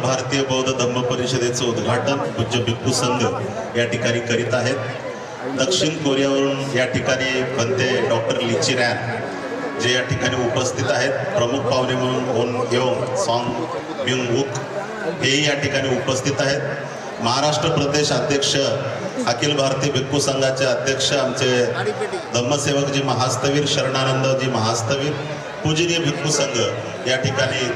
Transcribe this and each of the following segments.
भारतीय बौद्ध धम्म परिषदेचं उद्घाटन पूज्य भिक्खू संघ या ठिकाणी करीत आहेत। दक्षिण कोरियावरून या ठिकाणी बनते डॉक्टर ली चिरॅन जे या ठिकाणी उपस्थित आहेत। प्रमुख पाहुणे म्हणून ओन योंग सॉंग ब्युंग वूक हेही या ठिकाणी उपस्थित आहेत। महाराष्ट्र प्रदेश अध्यक्ष अखिल भारतीय भिक्खू संघाचे अध्यक्ष आमचे धम्मसेवकजी महास्तवीर शरणानंदजी महास्तवीर पूजनीय भिक्खू संघ या ठिकाणी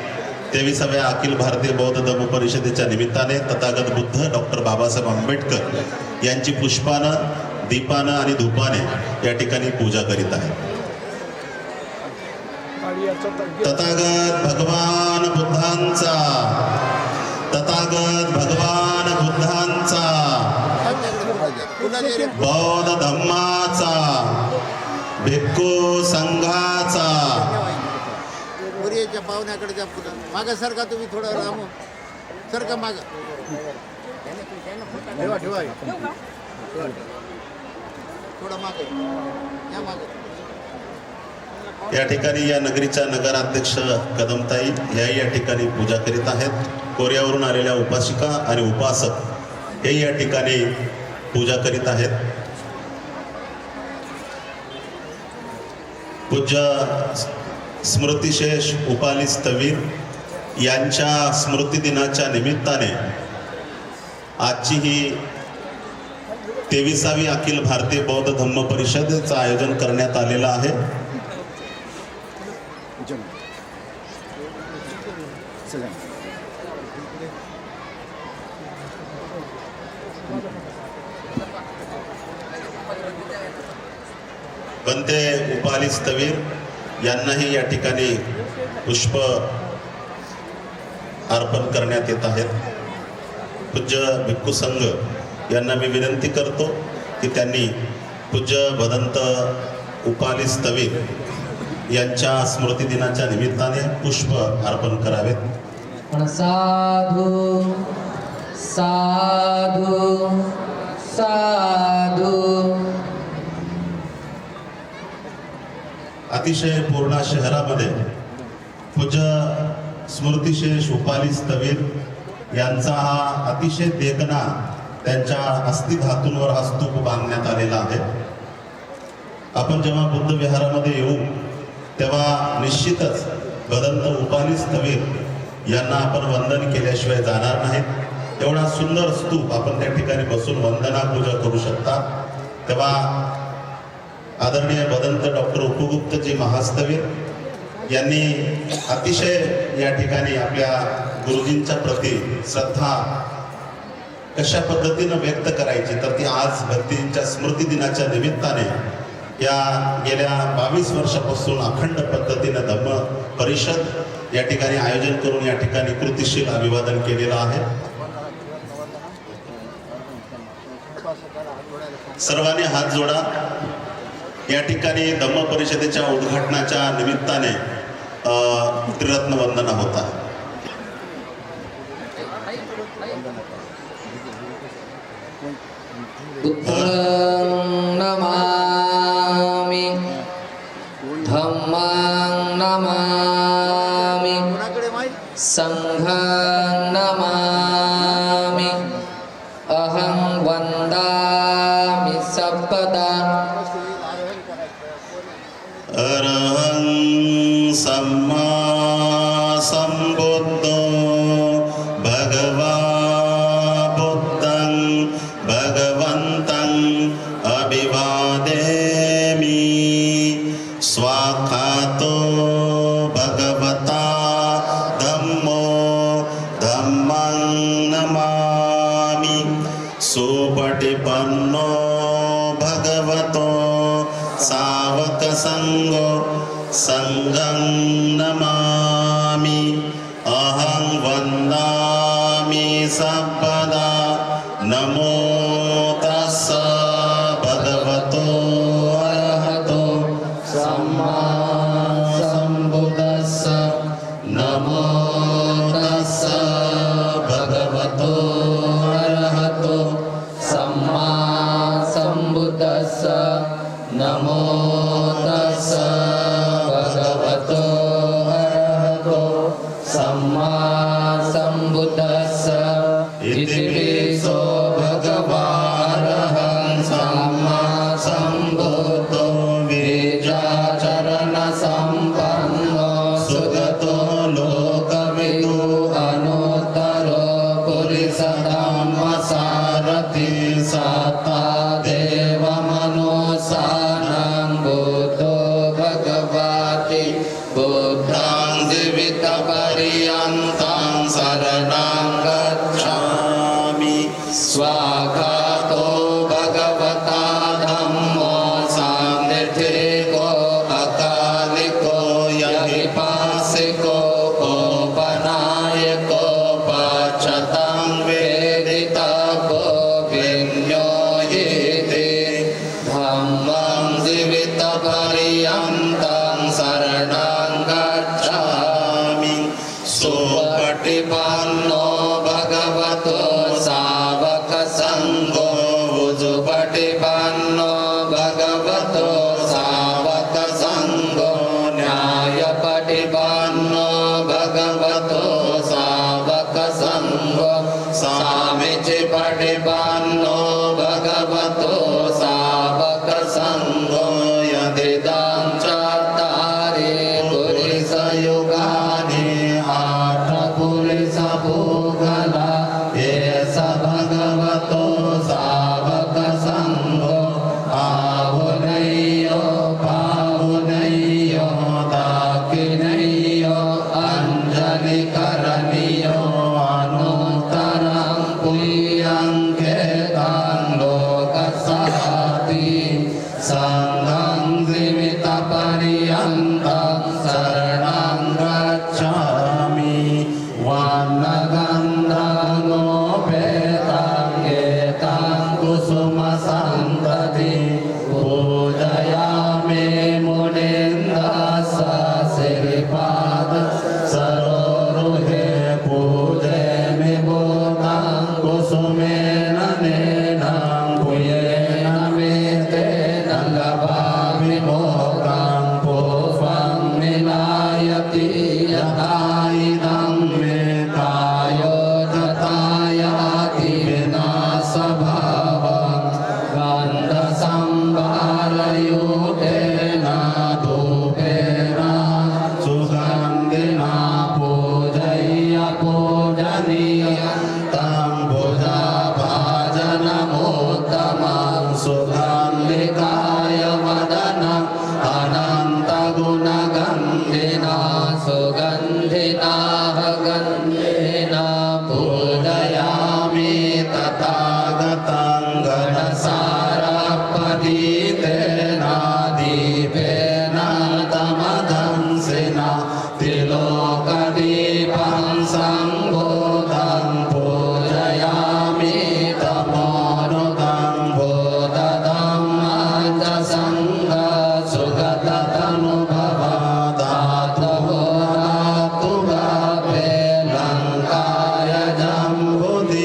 23व्या अखिल भारतीय बौद्ध धम्म परिषदेच्या निमित्ताने तथागत बुद्ध डॉक्टर बाबासाहेब आंबेडकर यांची पुष्पानं, दीपानं आणि धूपाने या ठिकाणी पूजा करीत आहेत। तथागत भगवान बुद्धांचा, तथागत भगवान बुद्धांचा, बौद्ध धम्माचा, भिक्खू संघाचा। पाहुण्याकडे जा पुढं मागं सरका, तुम्ही थोडं रामू सरका मागं ठेवा ठेवा थोडं मागं या मागं। या ठिकाणी या नगरीच्या नगराध्यक्ष कदमताई ह्याही या ठिकाणी पूजा करीत आहेत। कोरियावरून आलेल्या उपासिका आणि उपासक हेही या ठिकाणी पूजा करीत आहेत। पूज्य स्मृतिशेष उपाली स्थवीर यांच्या स्मृती दिनाच्या निमित्ताने आजची ही 23वी अखिल भारतीय बौद्ध धम्म परिषदेचं आयोजन करण्यात आलेलं आहे। बनते उपाली स्थवीर यांनाही या ठिकाणी पुष्प अर्पण करण्यात येत आहेत। पूज्य भिक्खू संघ यांना मी विनंती करतो की त्यांनी पूज्य भदंत उपाली स्थवीर यांच्या स्मृती दिनाच्या निमित्ताने पुष्प अर्पण करावेत। साधू साधू साधू। अतिशय पूर्णा शहरामध्ये पूज्य स्मृतिशेष उपाली स्थवीर यांचा हा अतिशय देखणा त्यांच्या अस्थिधातूंवर हा स्तूप बांधण्यात आलेला आहे। आपण जेव्हा बुद्ध विहारामध्ये येऊ तेव्हा निश्चितच भदंत उपाली स्थवीर यांना आपण वंदन केल्याशिवाय जाणार नाहीत। एवढा सुंदर स्तूप आपण त्या ठिकाणी बसून वंदना पूजा करू शकता। तेव्हा आदरणीय भदंत डॉक्टर उपगुप्तजी महास्तवीर यांनी अतिशय या ठिकाणी आपल्या गुरुजींच्या प्रती श्रद्धा कशा पद्धतीनं व्यक्त करायची तर ती आज भक्तींच्या स्मृती दिनाच्या निमित्ताने या गेल्या 22 वर्षापासून अखंड पद्धतीनं धम्म परिषद या ठिकाणी आयोजन करून या ठिकाणी कृतिशील अभिवादन केलेलं आहे। सर्वांनी हात जोडा। या ठिकाणी धम्म परिषदेच्या उद्घाटनाच्या निमित्ताने त्रिरत्न वंदना होता। बुद्धं नमामि, धम्मं नमामि, संघं नमामि, अहं वन्दामि सर्वदा। अरहं सम्मा सम्बुद्धो भगवा बुद्धं भगवन्तं अभिवादेमि। स्वाखातो भगवता धम्मो धम्मं नमामि। सुपटिपन्नो भगवतो सावक संगो संगं नमामि। अहं वन्दामि सर्वदा। नमो तस्स भगवतो अरहतो सम्मा सम्बुद्धस्स। नमो तस्स भगवतो अरहतो सम्मा सम्बुद्धस्स। नमो तस्स भगवतो अरहतो सम्मा सम्बुद्धस्स। इतिपिसो भगवारहं सम्मा सम्बुद्धो विद्याचरण सम्पन्नो सुगतो लोकविदु अनुत्तरो पुरुषधम्मसारथि सत्ता देवमनुसारं बुद्धो भगवति बुद्धं जीवितपर्यन्तं शरणं गच्छामि स्वागतो भगवता धम्मो सान्निधिको अकालिको यहिपासिको उपनायको पचतं वेदितव्यो विन्योहिते धम्मं जीवितपर्यन्तं शरणं गच्छामि सुपटिपन्नो भगवतो सावकसङ्घो उजुपटिपन्नो भगवतो सावकसङ्घो न्यायपटिपन्नो भगवतो सावकसङ्घो सामिचिपटिपन्नो भगवतो सावकसङ्घो यदिदं चत्वारि पुरुषयुगानि आठ पुरुषभूगला एष भगवतो सावकसङ्घो आहुनय्यो पाहुनय्यो दाक्षिणय्यो अञ्जलिकरणीयो अनुत्तरं पुण्यं केतं लोकसाति सङ्घं जीवितपर्यन्तं शरणं गच्छामि वर्णगन्धनोपेतं एतं कुसुमसन्तति पूजयामि मुनीन्द्रस्य श्रीपाद सरोरुहे पूजयामि भूतं कुसुमेन नेनं पुयेन मे तेन लभामि मोक्षं पुष्पं मिलायति यथा इदं मे कायो तथायाति विनाशभावं गन्धसंभारयुतेन धूपेन सुगन्धिना पूजय्य पूजनीयं तं भुजभाजनमुत्तमं सुगन्धिकाय वदनम् अनन्तगुणगन्धिना सुगन्धिना गन्धिना पूजयामि तथागतं गणसारपदीतेन दीपेन तमदंसिना त्रिलोकदीपं सम्बोधं पूजयामि तमोनुदं बोधदं मञ्जसङ्ग सुगततनुभव धातुः धातुभावे लङ्काय जम्बुदीपं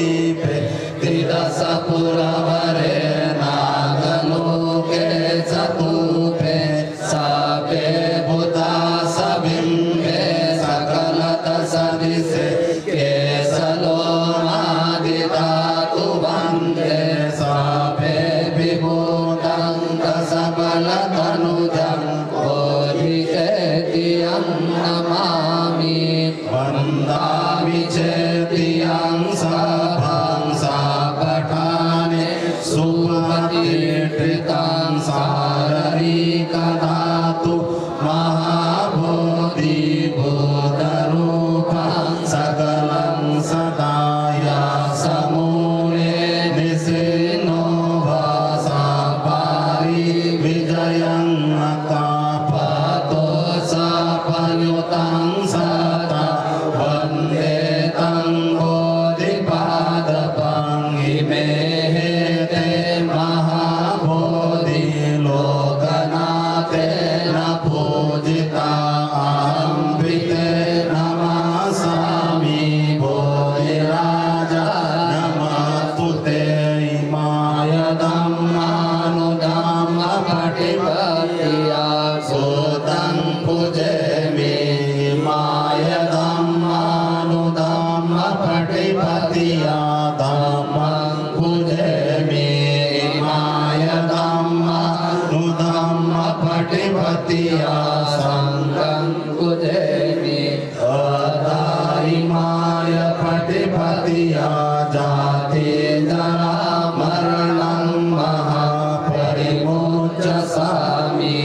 प्रतिपतिया जाति जरा मरणं महापरिमोच्य सामि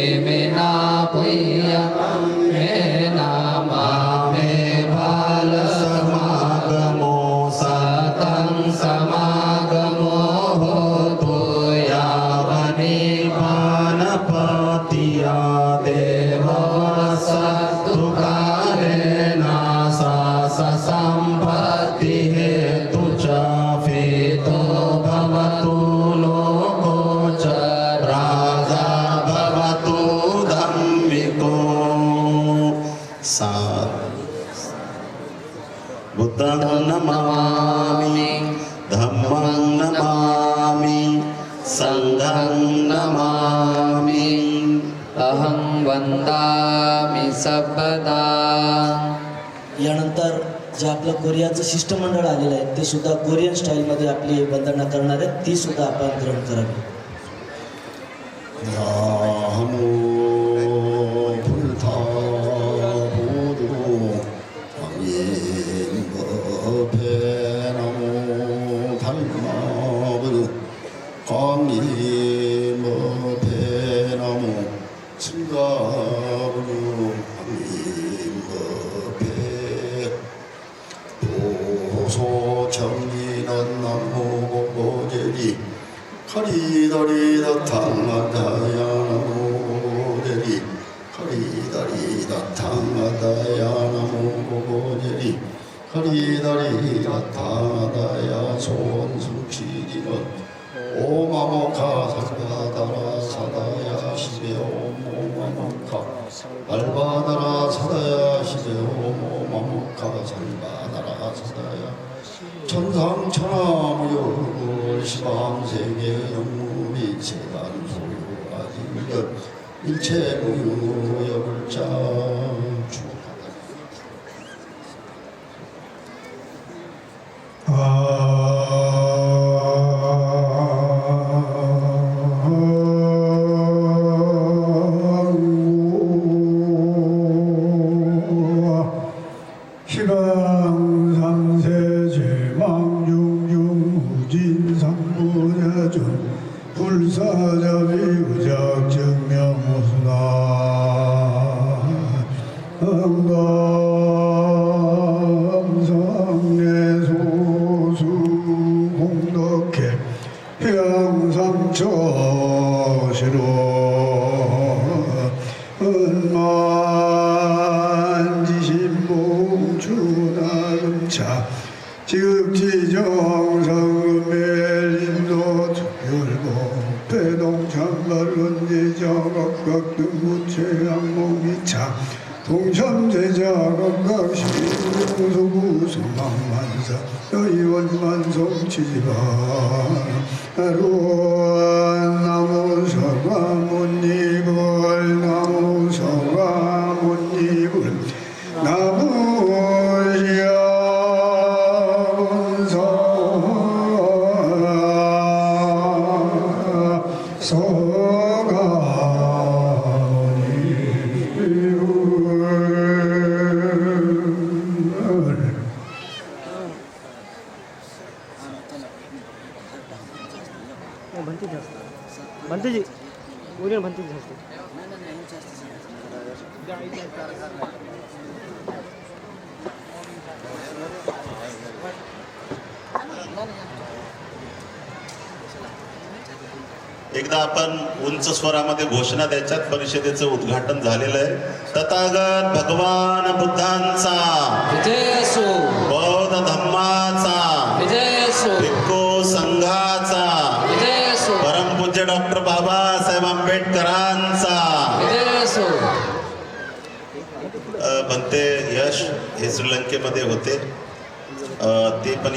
इमिना पुय्यं मे नामा मे बाल समागमो सतं समागमो होतु यावनिपानपतिया देववसतु कालेन सा संपत्ति हेतु च फेतो भवतु लोको च राजा भवतु धम्मिको बुद्धं नमामि धम्मं नमामि संघं नमामि अहं वंदामि सर्वदा. यानंतर जे आपलं कोरियाचं शिष्टमंडळ आलेलं आहे ते सुद्धा कोरियन स्टाईलमध्ये आपली वंदना करणार आहेत, ती सुद्धा आपण ग्रहण करावी. 나무 불타보도 강림법에나무 달마부도 강림법에나무 증가부도 강림법에 도소정리는 나무고제리 카리다리다 탕마다야 나무고제리 카리다리다 탕마다야 나무고제리 카리다리다 탕마다야 소원숙시리는 오마모카 살바다라 사다야 시베 오모마모카 알바다라 사다야 시베 오모마모카 살바다라 사다야 천상천하무역을 시방세계 영무비 세간 소유아진것 일체무역을 짜 축하다. 시강상세제망중중무진상부자준 불사자비우작증명호수나 응감상내소수 공덕해 향상처시로 은만지신봉추나금차 지극지정성금멜림도 특별고 배동참발은제자각각 등무체양목이차 동참제자각각시소구수망만사 여의원만성치지바 나무서가못잎을 나무서가못잎을 बनतेजी उद्या बनतेजी असते एकदा आपण उंच स्वरामध्ये घोषणा द्यायच्यात. परिषदेचं उद्घाटन झालेलं आहे. तथागत भगवान बुद्धांचा विजय असो, बौद्ध धम्माचा विजय असो, भिक्खू संघाचा विजय असो, परमपूज्य डॉक्टर बाबासाहेब आंबेडकरांचा विजय असो. बनते यश हे श्रीलंकेमध्ये होते. ते पण